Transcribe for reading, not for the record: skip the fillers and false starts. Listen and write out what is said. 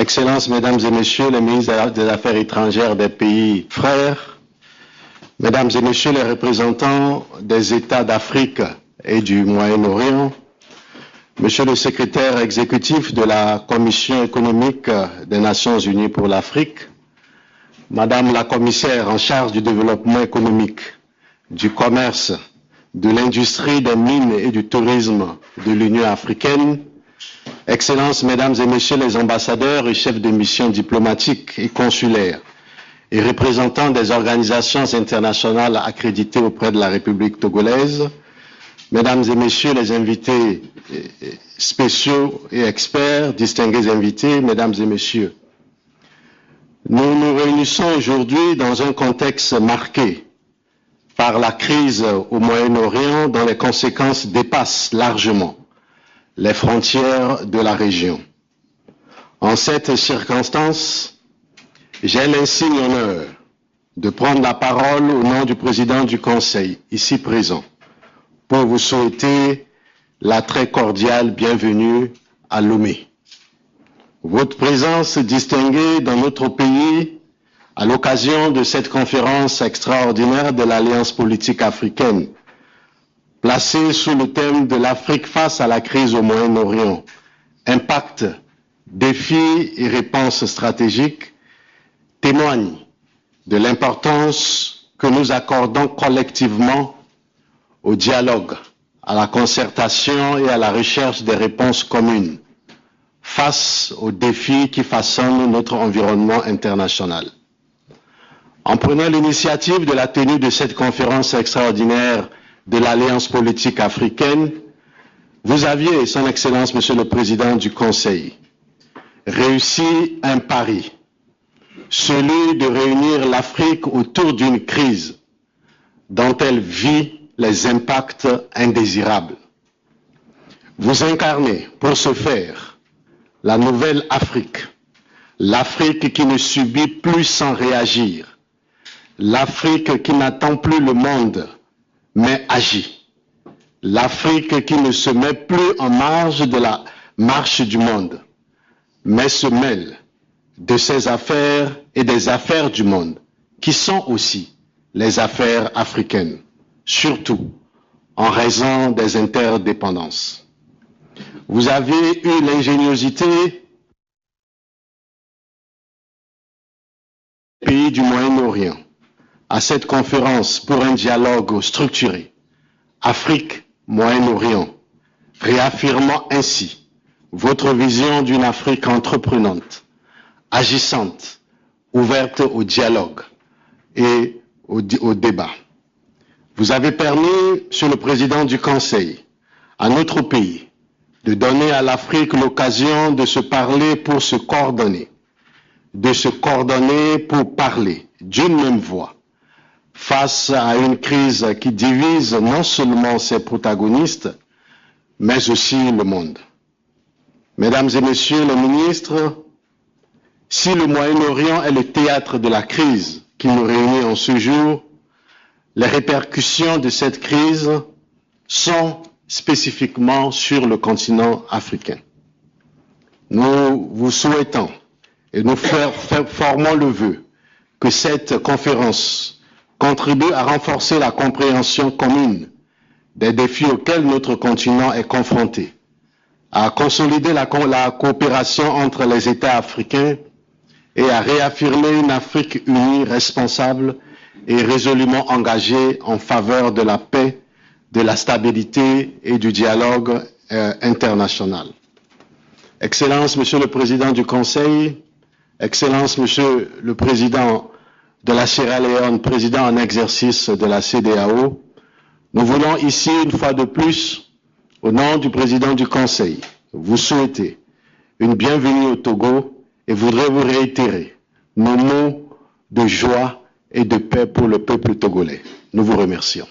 Excellences, Mesdames et Messieurs les ministres des Affaires étrangères des pays frères, Mesdames et Messieurs les représentants des États d'Afrique et du Moyen-Orient, Monsieur le secrétaire exécutif de la Commission économique des Nations Unies pour l'Afrique, Madame la commissaire en charge du développement économique, du commerce, de l'industrie des mines et du tourisme de l'Union africaine, Excellences, Mesdames et Messieurs les ambassadeurs et chefs de mission diplomatiques et consulaires et représentants des organisations internationales accréditées auprès de la République togolaise, Mesdames et Messieurs les invités spéciaux et experts, distingués invités, Mesdames et Messieurs, nous nous réunissons aujourd'hui dans un contexte marqué par la crise au Moyen-Orient dont les conséquences dépassent largement les frontières de la région. En cette circonstance, j'ai l'insigne honneur de prendre la parole au nom du président du Conseil, ici présent, pour vous souhaiter la très cordiale bienvenue à Lomé. Votre présence distinguée dans notre pays à l'occasion de cette conférence extraordinaire de l'Alliance politique africaine, placée sous le thème de l'Afrique face à la crise au Moyen-Orient, impact, défis et réponses stratégiques, témoigne de l'importance que nous accordons collectivement au dialogue, à la concertation et à la recherche des réponses communes face aux défis qui façonnent notre environnement international. En prenant l'initiative de la tenue de cette conférence extraordinaire de l'Alliance politique africaine, vous aviez, Son Excellence, Monsieur le Président du Conseil, réussi un pari, celui de réunir l'Afrique autour d'une crise dont elle vit les impacts indésirables. Vous incarnez, pour ce faire, la nouvelle Afrique, l'Afrique qui ne subit plus sans réagir, l'Afrique qui n'attend plus le monde, mais agit, l'Afrique qui ne se met plus en marge de la marche du monde, mais se mêle de ses affaires et des affaires du monde, qui sont aussi les affaires africaines, surtout en raison des interdépendances. Vous avez eu l'ingéniosité des pays du Moyen-Orient à cette conférence pour un dialogue structuré, Afrique-Moyen-Orient, réaffirmant ainsi votre vision d'une Afrique entreprenante, agissante, ouverte au dialogue et au débat. Vous avez permis, Monsieur le Président du Conseil, à notre pays, de donner à l'Afrique l'occasion de se parler pour se coordonner, de se coordonner pour parler d'une même voix face à une crise qui divise non seulement ses protagonistes, mais aussi le monde. Mesdames et Messieurs les ministres, si le Moyen-Orient est le théâtre de la crise qui nous réunit en ce jour, les répercussions de cette crise sont spécifiquement sur le continent africain. Nous vous souhaitons et nous formons le vœu que cette conférence contribue à renforcer la compréhension commune des défis auxquels notre continent est confronté, à consolider la coopération entre les États africains et à réaffirmer une Afrique unie, responsable et résolument engagée en faveur de la paix, de la stabilité et du dialogue international. Excellences, Monsieur le Président du Conseil, Excellences, Monsieur le Président de la Sierra Leone, Président en exercice de la CEDEAO, nous voulons ici, une fois de plus, au nom du Président du Conseil, vous souhaiter une bienvenue au Togo et voudrais vous réitérer nos mots de joie et de paix pour le peuple togolais. Nous vous remercions.